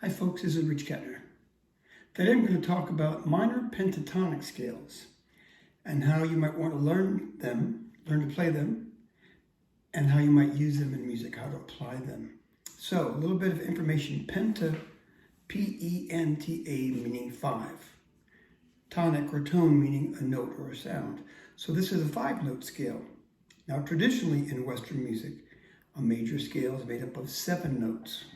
Hi folks, this is Rich Kettner. Today I'm going to talk about minor pentatonic scales and how you might want to learn to play them, and how you might use them in music, how to apply them. So, a little bit of information. Penta, P-E-N-T-A, meaning five. Tonic or tone, meaning a note or a sound. So this is a 5-note scale. Now traditionally in Western music, a major scale is made up of 7 notes.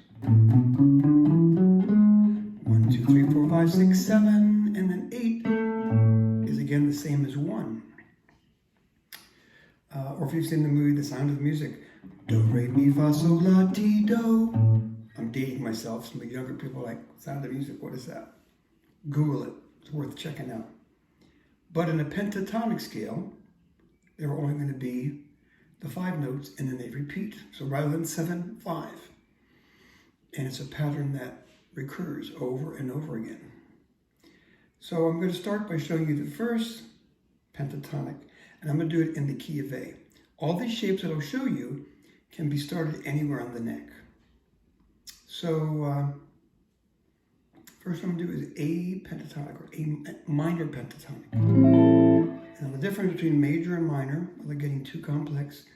1, 2, 3, 4, 5, 6, 7, and then 8 is again the same as 1. Or if you've seen the movie The Sound of Music, do, re, mi, fa, sol, la, ti, do. I'm dating myself. Some of the younger people are like, Sound of Music, what is that? Google it. It's worth checking out. But in a pentatonic scale, there are only going to be the 5 notes, and then they repeat. So rather than 7, 5. And it's a pattern that recurs over and over again. So I'm going to start by showing you the first pentatonic, and I'm going to do it in the key of A. All these shapes that I'll show you can be started anywhere on the neck. So first I'm going to do is A pentatonic, or A minor pentatonic. Now the difference between major and minor, without getting too complex,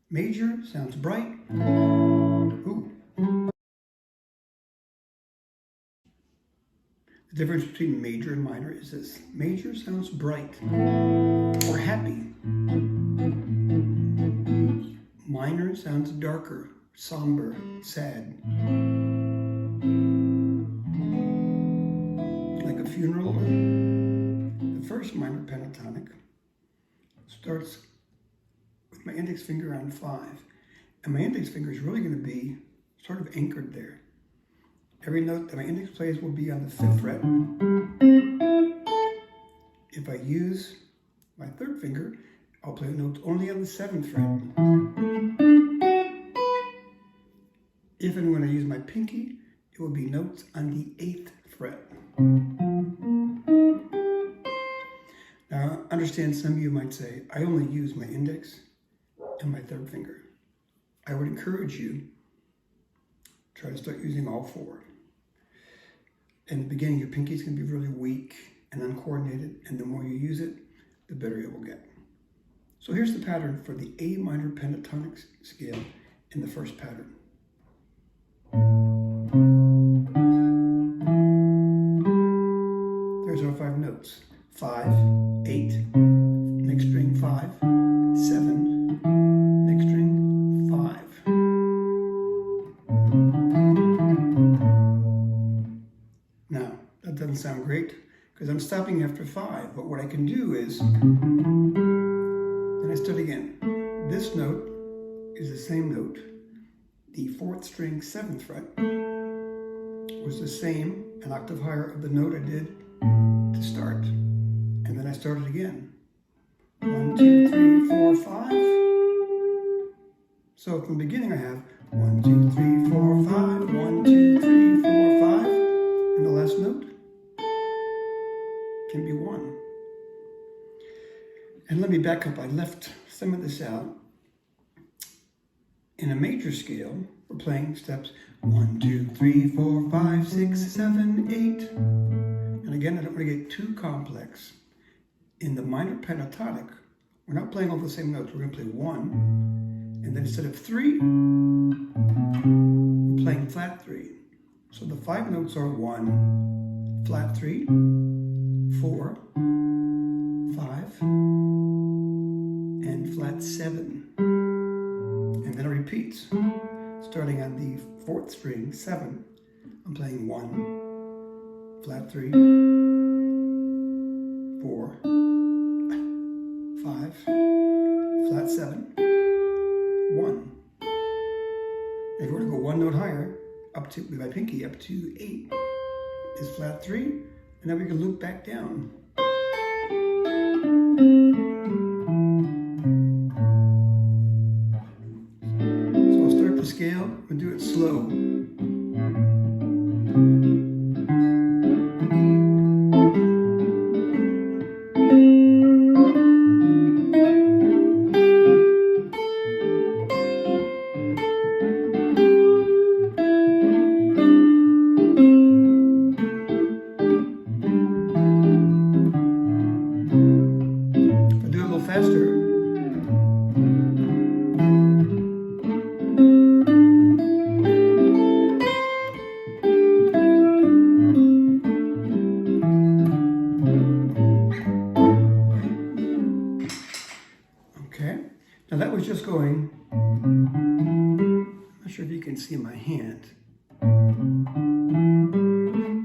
major sounds bright. Ooh. The difference between major and minor is this. Major sounds bright or happy. Minor sounds darker, somber, sad. Like a funeral organ. The first minor pentatonic starts with my index finger on 5. And my index finger is really going to be sort of anchored there. Every note that my index plays will be on the 5th fret. If I use my 3rd finger, I'll play notes only on the 7th fret. If and when I use my pinky, it will be notes on the 8th fret. Now, understand, some of you might say, I only use my index and my 3rd finger. I would encourage you, try to start using all 4. In the beginning, your pinky is going to be really weak and uncoordinated, and the more you use it, the better it will get. So here's the pattern for the A minor pentatonic scale in the first pattern. There's our 5 notes. 5, 8, next string 5, 7, next string 5. Now, that doesn't sound great because I'm stopping after 5, but what I can do is, then I start again. This note is the same note. The 4th string 7th fret was the same, an octave higher of the note I did to start. And then I started again. 1, 2, 3, 4, 5. So from the beginning I have 1, 2, 3, 4, 5, 1, 2, 3, 4, 5. And the last note can be 1. And let me back up. I left some of this out. In a major scale, we're playing steps 1, 2, 3, 4, 5, 6, 7, 8. And again, I don't want to get too complex. In the minor pentatonic, we're not playing all the same notes. We're going to play 1, and then instead of 3, we're playing flat 3. So the 5 notes are 1, flat 3, 4, 5, and flat 7. And then it repeats. Starting on the 4th string, 7, I'm playing 1, flat 3, 4, 5, flat 7, 1. If you were to go 1 note higher, up to, with my pinky, up to 8, is flat 3, and then we can loop back down. So I'll start the scale and do it slow. see my hand.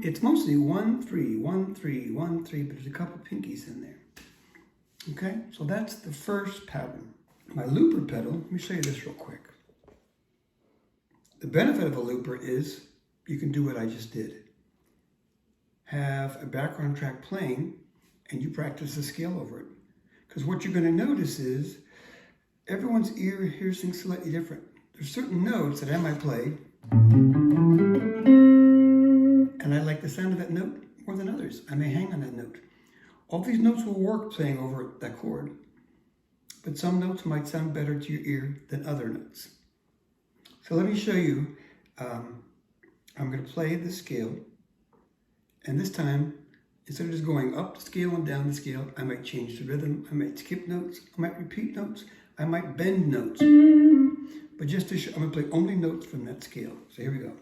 It's mostly 1, 3, 1, 3, 1, 3, but there's a couple pinkies in there. Okay, so that's the first pattern. My looper pedal, let me show you this real quick. The benefit of a looper is you can do what I just did. Have a background track playing and you practice the scale over it. Because what you're going to notice is everyone's ear hears things slightly different. There's certain notes that I might play and I like the sound of that note more than others. I may hang on that note. All these notes will work playing over that chord, but some notes might sound better to your ear than other notes. So let me show you. I'm going to play the scale, and this time, instead of just going up the scale and down the scale, I might change the rhythm, I might skip notes, I might repeat notes, I might bend notes. But just to show, I'm going to play only notes from that scale. So here we go.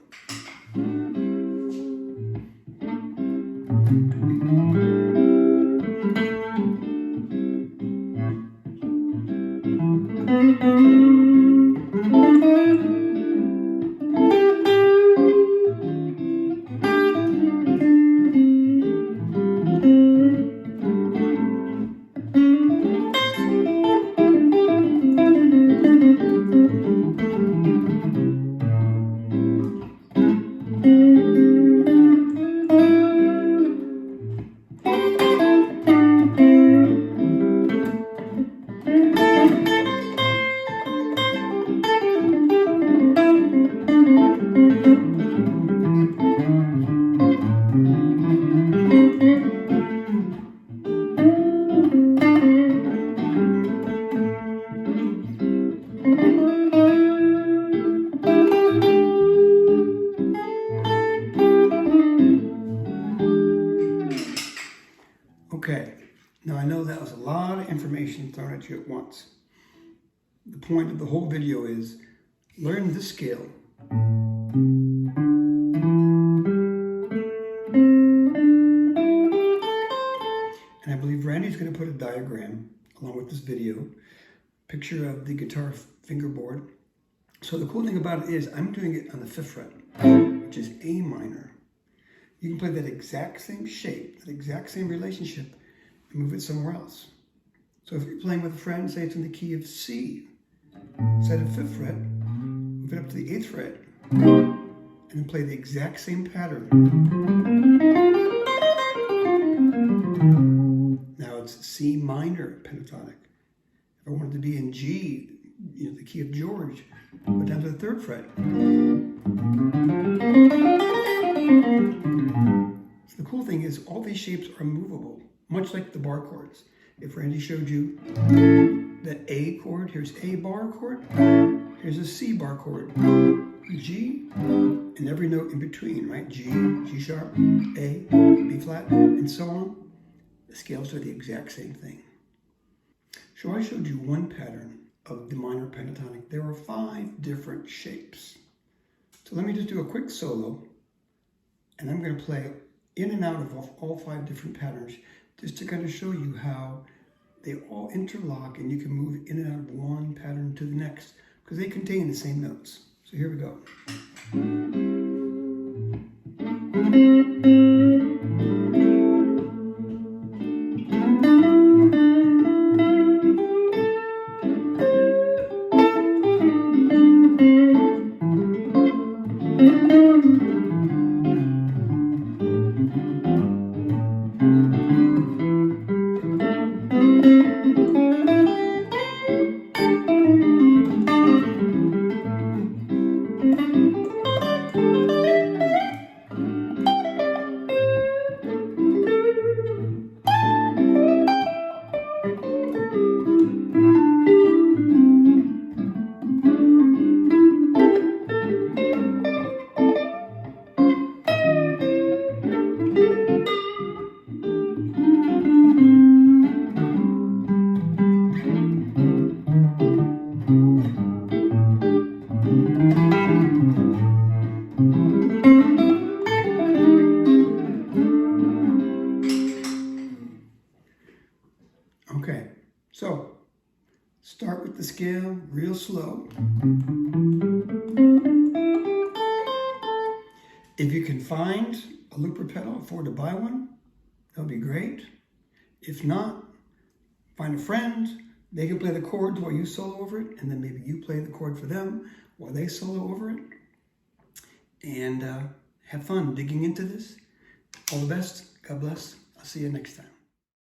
Okay, now I know that was a lot of information thrown at you at once. The point of the whole video is learn this scale. And I believe Randy's going to put a diagram along with this video, picture of the guitar fingerboard. So the cool thing about it is I'm doing it on the 5th fret, which is A minor. You can play that exact same shape, that exact same relationship, and move it somewhere else. So if you're playing with a friend, say it's in the key of C, instead of 5th fret, move it up to the 8th fret, and then play the exact same pattern. Now it's C minor pentatonic. If I wanted to be in G, the key of George, go down to the 3rd fret. So the cool thing is all these shapes are movable, much like the bar chords. If Randy showed you that A chord, here's A bar chord, here's a C bar chord, G, and every note in between, right? G, G sharp, A, B flat, and so on. The scales are the exact same thing. So I showed you one pattern of the minor pentatonic. There are 5 different shapes. So let me just do a quick solo, and I'm going to play in and out of all 5 different patterns just to kind of show you how they all interlock and you can move in and out of one pattern to the next because they contain the same notes. So here we go. Okay, so start with the scale real slow. can find a looper pedal, afford to buy one, that would be great. If not, find a friend. They can play the chords while you solo over it, and then maybe you play the chord for them while they solo over it. And have fun digging into this. All the best. God bless. I'll see you next time.